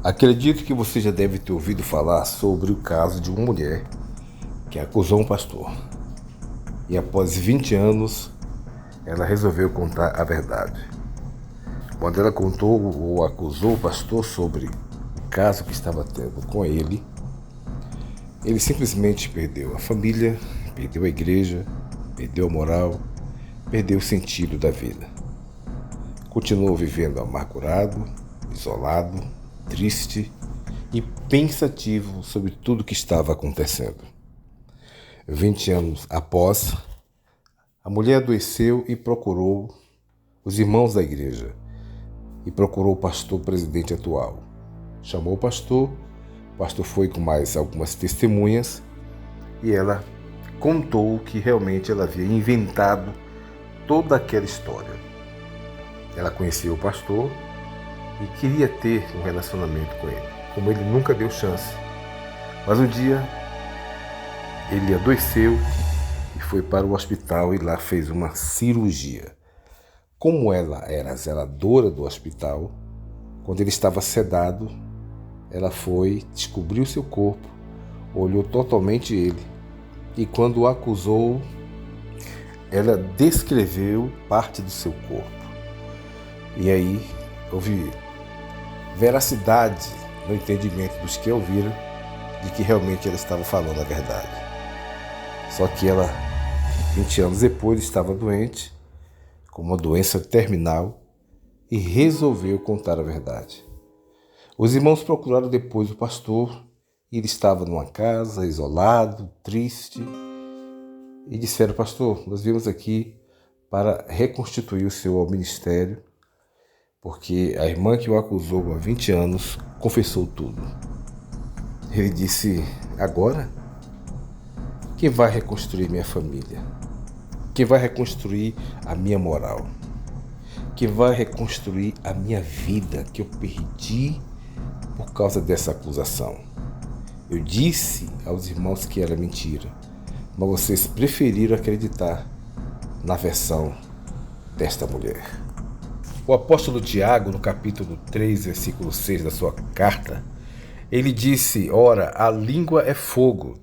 Acredito que você já deve ter ouvido falar sobre o caso de uma mulher que acusou um pastor. E após 20 anos, ela resolveu contar a verdade. Quando ela contou ou acusou o pastor sobre o caso que estava tendo com ele simplesmente perdeu a família, perdeu a igreja, perdeu a moral, perdeu o sentido da vida. Continuou vivendo amargurado, isolado, triste e pensativo sobre tudo o que estava acontecendo. 20 anos após, a mulher adoeceu e procurou os irmãos da igreja e procurou o pastor presidente atual. Chamou o pastor foi com mais algumas testemunhas e ela contou que realmente ela havia inventado toda aquela história. Ela conhecia o pastor e queria ter um relacionamento com ele, como ele nunca deu chance. Mas um dia ele adoeceu e foi para o hospital e lá fez uma cirurgia. Como ela era zeladora do hospital, quando ele estava sedado, ela foi, descobriu seu corpo, olhou totalmente ele e quando o acusou, ela descreveu parte do seu corpo. E aí houve veracidade no entendimento dos que ouviram de que realmente ela estava falando a verdade. Só que ela, 20 anos depois, estava doente, com uma doença terminal, e resolveu contar a verdade. Os irmãos procuraram depois o pastor, e ele estava numa casa, isolado, triste, e disseram: pastor, nós viemos aqui para reconstituir o seu ministério, porque a irmã que o acusou há 20 anos confessou tudo. Ele disse: agora? Quem vai reconstruir minha família? Quem vai reconstruir a minha moral? Quem vai reconstruir a minha vida que eu perdi por causa dessa acusação? Eu disse aos irmãos que era mentira, mas vocês preferiram acreditar na versão desta mulher. O apóstolo Tiago, no capítulo 3, versículo 6 da sua carta, ele disse: ora, a língua é fogo,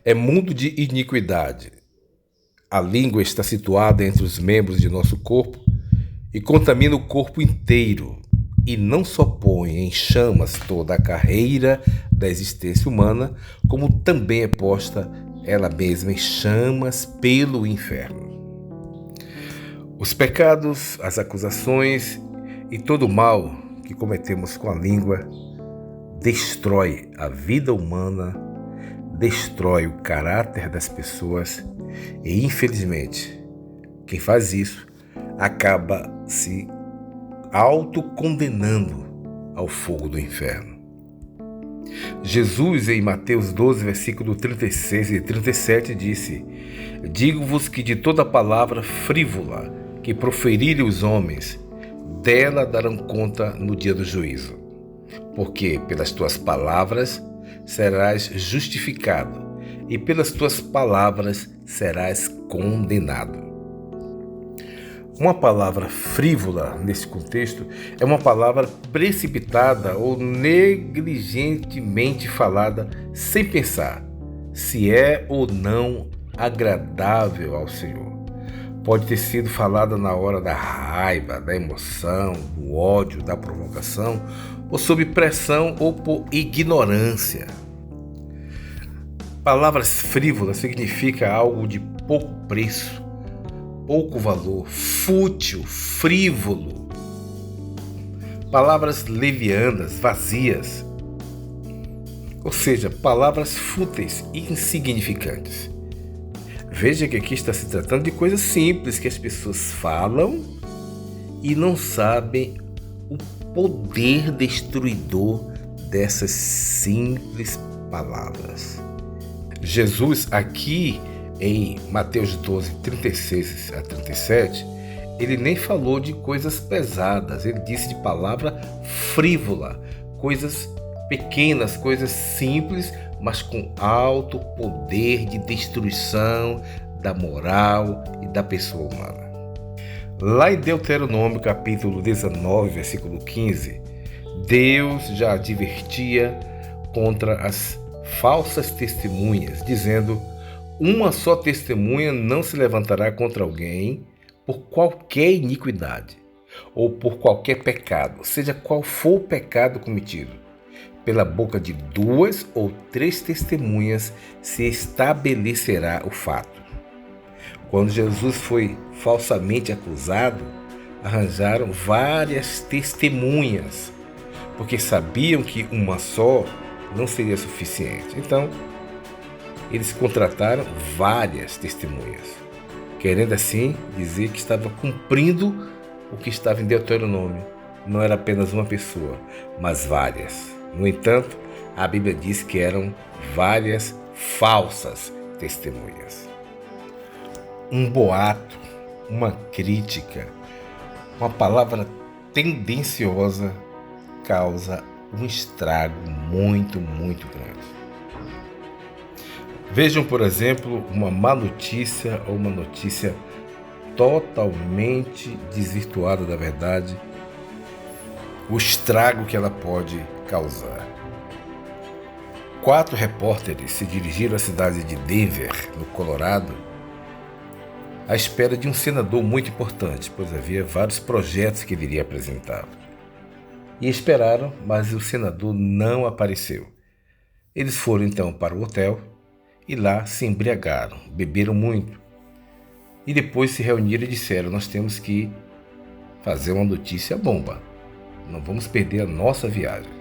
é mundo de iniquidade. A língua está situada entre os membros de nosso corpo e contamina o corpo inteiro, e não só põe em chamas toda a carreira da existência humana, como também é posta ela mesma em chamas pelo inferno. Os pecados, as acusações e todo o mal que cometemos com a língua destrói a vida humana, destrói o caráter das pessoas e, infelizmente, quem faz isso acaba se autocondenando ao fogo do inferno. Jesus, em Mateus 12, versículo 36 e 37, disse: digo-vos que de toda palavra frívola que proferirem os homens, dela darão conta no dia do juízo. Porque pelas tuas palavras serás justificado, e pelas tuas palavras serás condenado. Uma palavra frívola, nesse contexto, é uma palavra precipitada ou negligentemente falada sem pensar se é ou não agradável ao Senhor. Pode ter sido falada na hora da raiva, da emoção, do ódio, da provocação, ou sob pressão ou por ignorância. Palavras frívolas significa algo de pouco preço, pouco valor, fútil, frívolo. Palavras levianas, vazias. Ou seja, palavras fúteis e insignificantes. Veja que aqui está se tratando de coisas simples que as pessoas falam e não sabem o poder destruidor dessas simples palavras. Jesus aqui em Mateus 12, 36 a 37, ele nem falou de coisas pesadas, ele disse de palavra frívola, coisas pequenas, coisas simples, mas com alto poder de destruição da moral e da pessoa humana. Lá em Deuteronômio capítulo 19, versículo 15, Deus já advertia contra as falsas testemunhas, dizendo: uma só testemunha não se levantará contra alguém por qualquer iniquidade ou por qualquer pecado, seja qual for o pecado cometido. Pela boca de 2 ou 3 testemunhas se estabelecerá o fato. Quando Jesus foi falsamente acusado, arranjaram várias testemunhas, porque sabiam que uma só não seria suficiente. Então, eles contrataram várias testemunhas, querendo assim dizer que estava cumprindo o que estava em Deuteronômio. Não era apenas uma pessoa, mas várias. No entanto, a Bíblia diz que eram várias falsas testemunhas. Um boato, uma crítica, uma palavra tendenciosa causa um estrago muito grande. Vejam, por exemplo, uma má notícia ou uma notícia totalmente desvirtuada da verdade, o estrago que ela pode causar. 4 repórteres se dirigiram à cidade de Denver, no Colorado, à espera de um senador muito importante, pois havia vários projetos que ele iria apresentar. E esperaram, mas o senador não apareceu. Eles foram então para o hotel e lá se embriagaram, beberam muito. E depois se reuniram e disseram: nós temos que fazer uma notícia bomba. Não vamos perder a nossa viagem.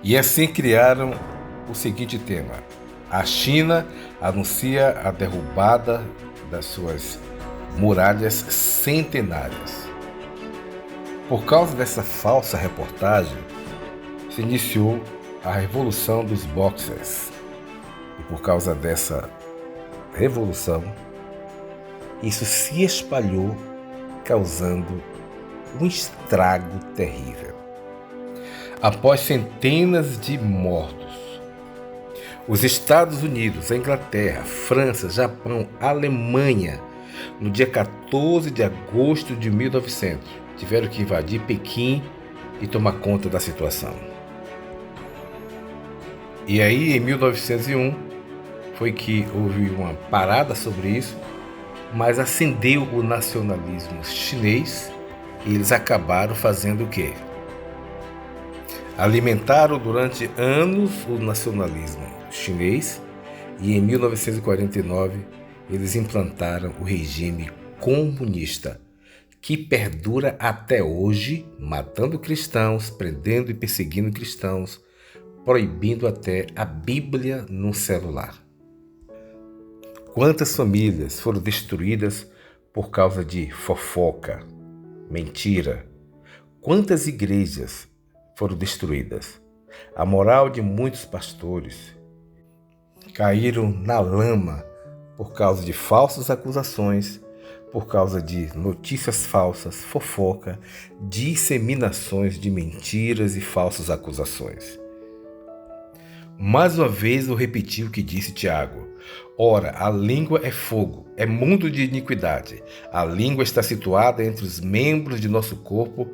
E assim criaram o seguinte tema: a China anuncia a derrubada das suas muralhas centenárias. Por causa dessa falsa reportagem, se iniciou a Revolução dos Boxers. E por causa dessa revolução, isso se espalhou, causando um estrago terrível. Após centenas de mortos, os Estados Unidos, a Inglaterra, França, Japão, Alemanha, no dia 14 de agosto de 1900, tiveram que invadir Pequim e tomar conta da situação. E aí, em 1901, foi que houve uma parada sobre isso, mas acendeu o nacionalismo chinês e eles acabaram fazendo o quê? Alimentaram durante anos o nacionalismo chinês e em 1949 eles implantaram o regime comunista, que perdura até hoje, matando cristãos, prendendo e perseguindo cristãos, proibindo até a Bíblia no celular. Quantas famílias foram destruídas por causa de fofoca, mentira? Quantas igrejas foram destruídas? A moral de muitos pastores caíram na lama por causa de falsas acusações, por causa de notícias falsas, fofoca, disseminações de mentiras e falsas acusações. Mais uma vez eu repeti o que disse Tiago: ora, a língua é fogo, é mundo de iniquidade. A língua está situada entre os membros de nosso corpo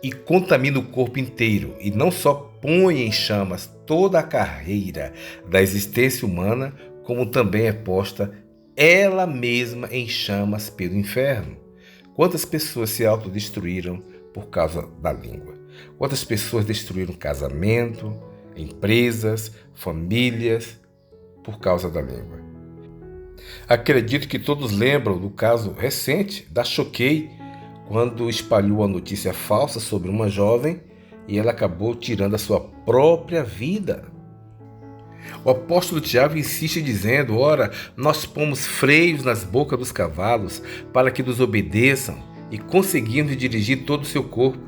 e contamina o corpo inteiro, e não só põe em chamas toda a carreira da existência humana, como também é posta ela mesma em chamas pelo inferno. Quantas pessoas se autodestruíram por causa da língua? Quantas pessoas destruíram casamento, empresas, famílias, por causa da língua? Acredito que todos lembram do caso recente da Choquei, quando espalhou a notícia falsa sobre uma jovem e ela acabou tirando a sua própria vida. O apóstolo Tiago insiste dizendo: ora, nós pomos freios nas bocas dos cavalos para que nos obedeçam e conseguimos dirigir todo o seu corpo.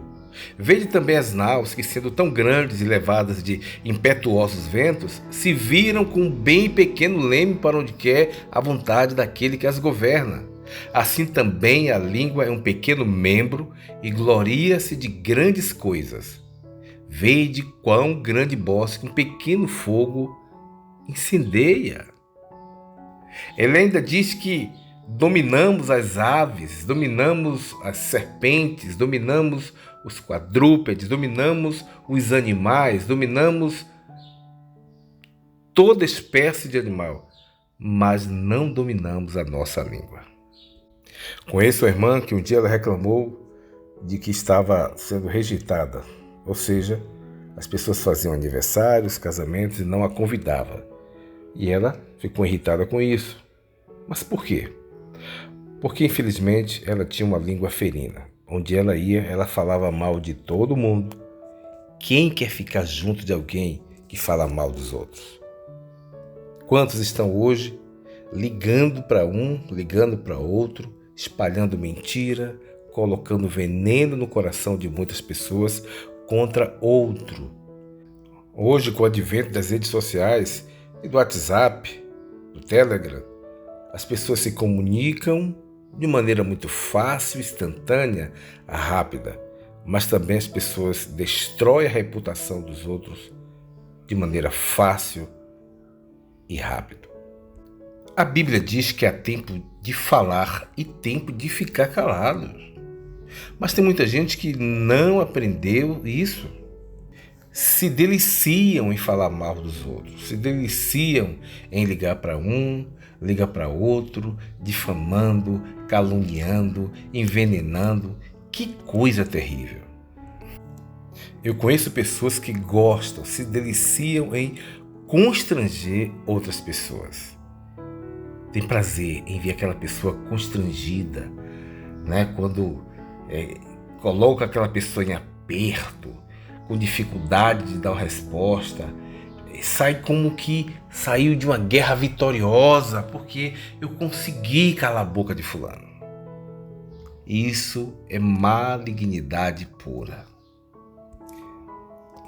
Vede também as naus que, sendo tão grandes e levadas de impetuosos ventos, se viram com um bem pequeno leme para onde quer a vontade daquele que as governa. Assim também a língua é um pequeno membro e gloria-se de grandes coisas. Vede quão grande bosque um pequeno fogo incendeia. Ele ainda diz que dominamos as aves, dominamos as serpentes, dominamos os quadrúpedes, dominamos os animais, dominamos toda espécie de animal, mas não dominamos a nossa língua. Conheço uma irmã que um dia ela reclamou de que estava sendo rejeitada, ou seja, as pessoas faziam aniversários, casamentos e não a convidavam. E ela ficou irritada com isso. Mas por quê? Porque infelizmente ela tinha uma língua ferina. Onde ela ia, ela falava mal de todo mundo. Quem quer ficar junto de alguém que fala mal dos outros? Quantos estão hoje ligando para um, ligando para outro, espalhando mentira, colocando veneno no coração de muitas pessoas contra outro? Hoje, com o advento das redes sociais e do WhatsApp, do Telegram, as pessoas se comunicam de maneira muito fácil, instantânea, rápida, mas também as pessoas destroem a reputação dos outros de maneira fácil e rápida. A Bíblia diz que há tempo de falar e tempo de ficar calado. Mas tem muita gente que não aprendeu isso. Se deliciam em falar mal dos outros, se deliciam em ligar para um, ligar para outro, difamando, caluniando, envenenando. Que coisa terrível! Eu conheço pessoas que gostam, se deliciam em constranger outras pessoas. Tem prazer em ver aquela pessoa constrangida, né? Quando coloca aquela pessoa em aperto, com dificuldade de dar uma resposta, sai como que saiu de uma guerra vitoriosa, porque eu consegui calar a boca de fulano. Isso é malignidade pura.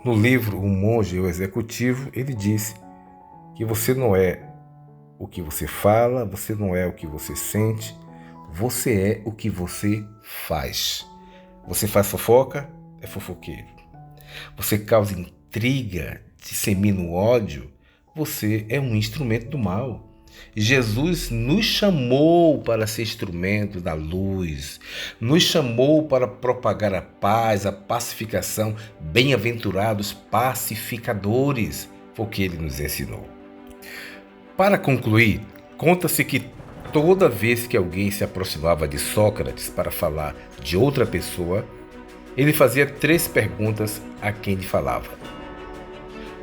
No livro O Monge e o Executivo, ele disse que você não é o que você fala, você não é o que você sente, você é o que você faz. Você faz fofoca, é fofoqueiro. Você causa intriga, dissemina o ódio, você é um instrumento do mal. Jesus nos chamou para ser instrumento da luz, nos chamou para propagar a paz, a pacificação. Bem-aventurados pacificadores, foi o que ele nos ensinou. Para concluir, conta-se que toda vez que alguém se aproximava de Sócrates para falar de outra pessoa, ele fazia 3 perguntas a quem lhe falava.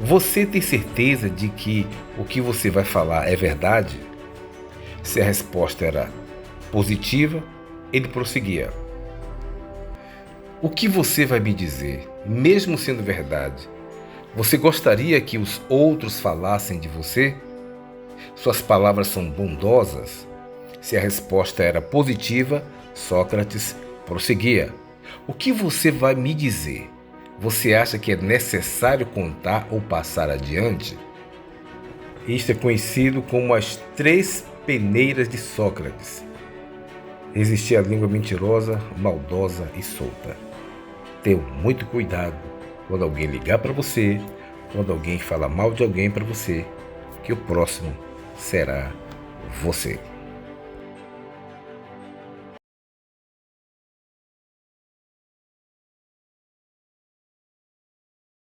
Você tem certeza de que o que você vai falar é verdade? Se a resposta era positiva, ele prosseguia. O que você vai me dizer, mesmo sendo verdade, você gostaria que os outros falassem de você? Suas palavras são bondosas? Se a resposta era positiva, Sócrates prosseguia. O que você vai me dizer? Você acha que é necessário contar ou passar adiante? Isto é conhecido como as 3 peneiras de Sócrates. Resistir à língua mentirosa, maldosa e solta. Tenha muito cuidado quando alguém ligar para você, quando alguém falar mal de alguém para você, que o próximo será você.